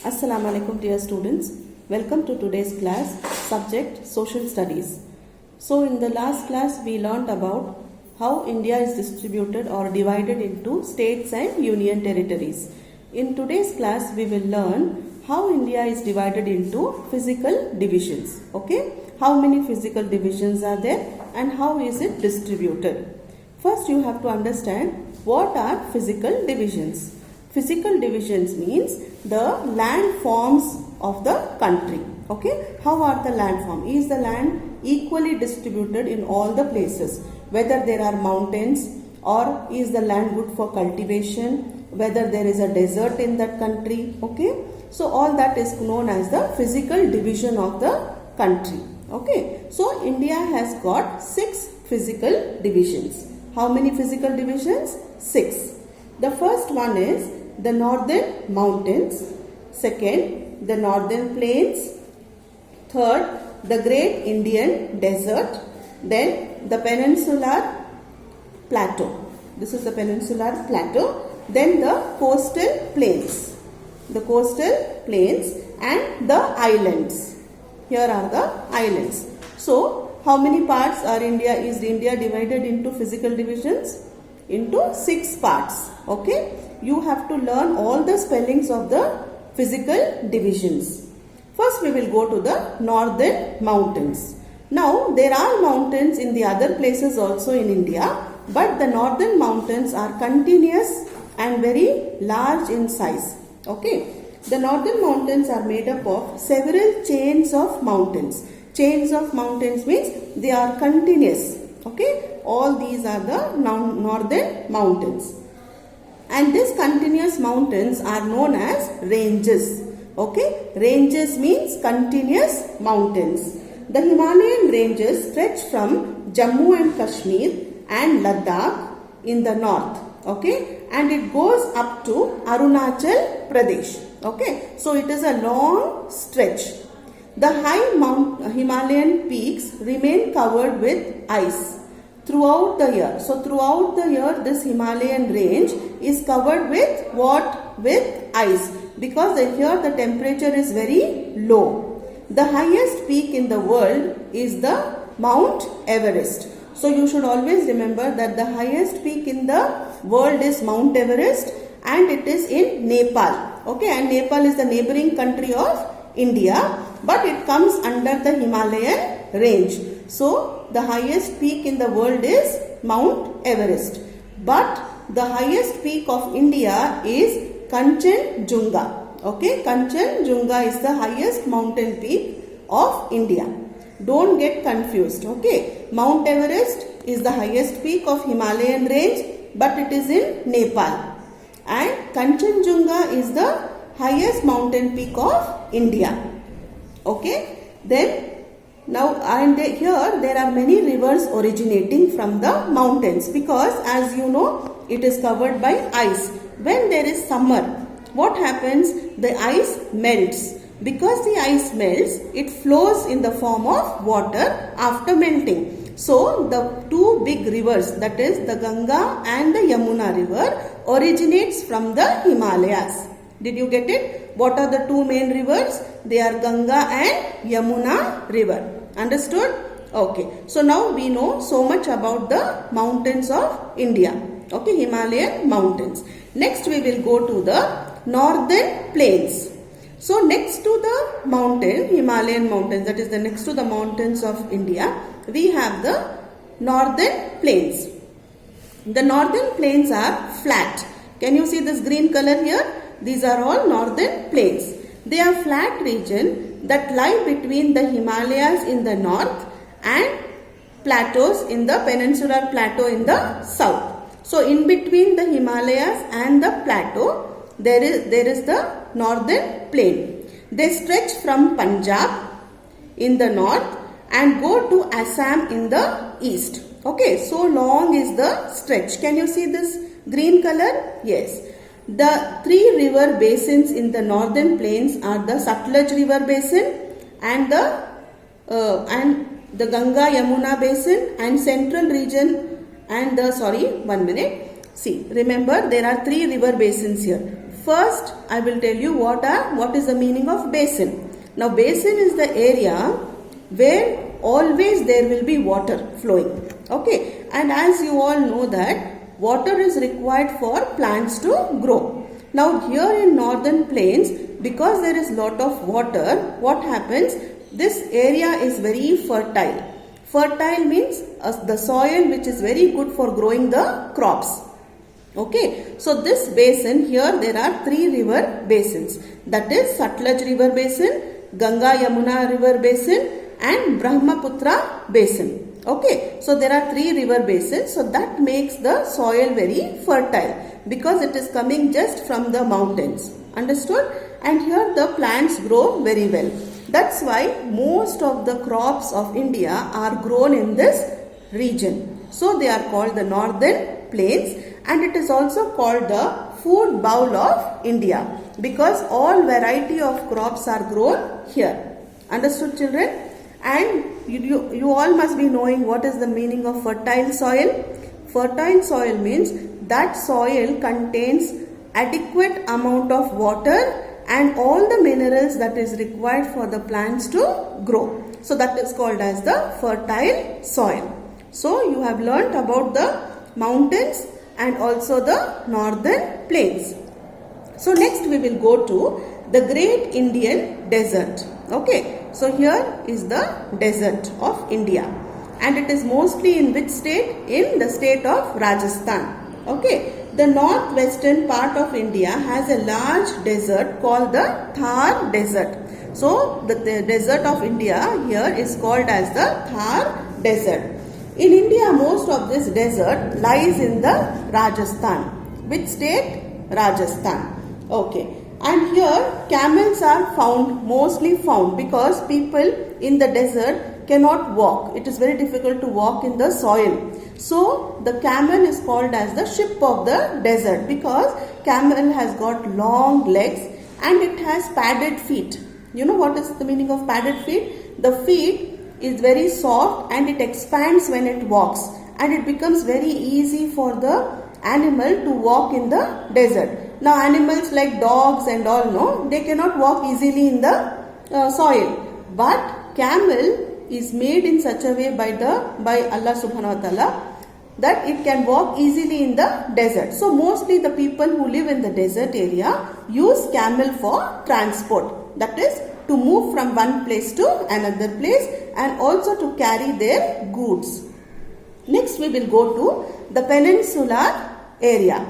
Assalamu alaikum dear students. Welcome to today's class, subject Social Studies. So in the last class we learned about how India is distributed or divided into states and union territories. In today's class we will learn how India is divided into physical divisions. Okay? How many physical divisions are there and how is it distributed? First you have to understand what are physical divisions. Physical divisions means the landforms of the country. Okay, how are the landform? Is the land equally distributed in all the places? Whether there are mountains or is the land good for cultivation? Whether there is a desert in that country? Okay, so all that is known as the physical division of the country. Okay, so India has got 6 physical divisions. How many physical divisions? 6. The first one is the northern mountains, second the northern plains, third the great Indian desert, then the peninsular plateau. This is the peninsular plateau, then the coastal plains. The coastal plains and the islands. Here are the islands. So, how many parts are Is India divided into physical divisions? Into 6 parts. Okay, you have to learn all the spellings of the physical divisions. First we will go to the northern mountains. Now there are mountains in the other places also in India, but the northern mountains are continuous and very large in size. Okay, the northern mountains are made up of several chains of mountains. Chains of mountains means they are continuous. Okay, all these are the northern mountains. And these continuous mountains are known as ranges. Okay, ranges means continuous mountains. The Himalayan ranges stretch from Jammu and Kashmir and Ladakh in the north. Okay, and it goes up to Arunachal Pradesh. Okay, so it is a long stretch. The high Himalayan peaks remain covered with ice throughout the year. So throughout the year this Himalayan range is covered with what? With ice, because here the temperature is very low. The highest peak in the world is the Mount Everest. So you should always remember that the highest peak in the world is Mount Everest and it is in Nepal. Okay, and Nepal is the neighboring country of India, but it comes under the Himalayan range. So the highest peak in the world is Mount Everest, but the highest peak of India is Kanchenjunga. Okay, Kanchenjunga is the highest mountain peak of India. Don't get confused. Okay, Mount Everest is the highest peak of Himalayan range, but it is in Nepal, and Kanchenjunga is the highest mountain peak of India. Okay, then now and here there are many rivers originating from the mountains, because as you know it is covered by ice. When there is summer, what happens? The ice melts. Because the ice melts, it flows in the form of water after melting. So the two big rivers, that is the Ganga and the Yamuna river, originates from the Himalayas. Did you get it? What are the two main rivers? They are Ganga and Yamuna river. Understood? Okay. So now we know so much about the mountains of India. Okay, Himalayan mountains. Next we will go to the northern plains. So next to the mountain, Himalayan mountains, that is the next to the mountains of India, we have the northern plains. The northern plains are flat. Can you see this green color here? These are all northern plains. They are flat region that lie between the Himalayas in the north and plateaus in the peninsular plateau in the south. So in between the Himalayas and the plateau, there is the northern plain. They stretch from Punjab in the north and go to Assam in the east. Okay, so long is the stretch. Can you see this green color? Yes. The 3 river basins in the northern plains are the Sutlej river basin and the Ganga Yamuna basin and central region and the See, remember there are 3 river basins here. First, I will tell you what is the meaning of basin. Now, basin is the area where always there will be water flowing. Okay, and as you all know that water is required for plants to grow. Now, here in northern plains, because there is lot of water, what happens? This area is very fertile. Fertile means the soil which is very good for growing the crops. Okay, so this basin, here there are 3 river basins, that is Sutlej river basin, Ganga Yamuna river basin and Brahmaputra basin. Okay, so there are 3 river basins, so that makes the soil very fertile because it is coming just from the mountains. Understood? And here the plants grow very well. That's why most of the crops of India are grown in this region. So they are called the northern plains, and it is also called the food bowl of India because all variety of crops are grown here. Understood, children? And you all must be knowing what is the meaning of fertile soil. Fertile soil means that soil contains adequate amount of water and all the minerals that is required for the plants to grow. So that is called as the fertile soil. So you have learnt about the mountains and also the northern plains. So next we will go to the Great Indian Desert. Okay, so here is the desert of India, and it is mostly in which state? In the state of Rajasthan. Okay, the northwestern part of India has a large desert called the Thar Desert. So the desert of India here is called as the Thar Desert. In India, most of this desert lies in the Rajasthan. Which state? Rajasthan. Okay. And here camels are mostly found because people in the desert cannot walk. It is very difficult to walk in the soil. So the camel is called as the ship of the desert because camel has got long legs and it has padded feet. You know what is the meaning of padded feet? The feet is very soft and it expands when it walks, and it becomes very easy for the animal to walk in the desert. Now animals like dogs and all, no, they cannot walk easily in the soil, but camel is made in such a way by Allah subhanahu wa ta'ala that it can walk easily in the desert. So mostly the people who live in the desert area use camel for transport, that is to move from one place to another place and also to carry their goods. Next we will go to the Peninsula Area.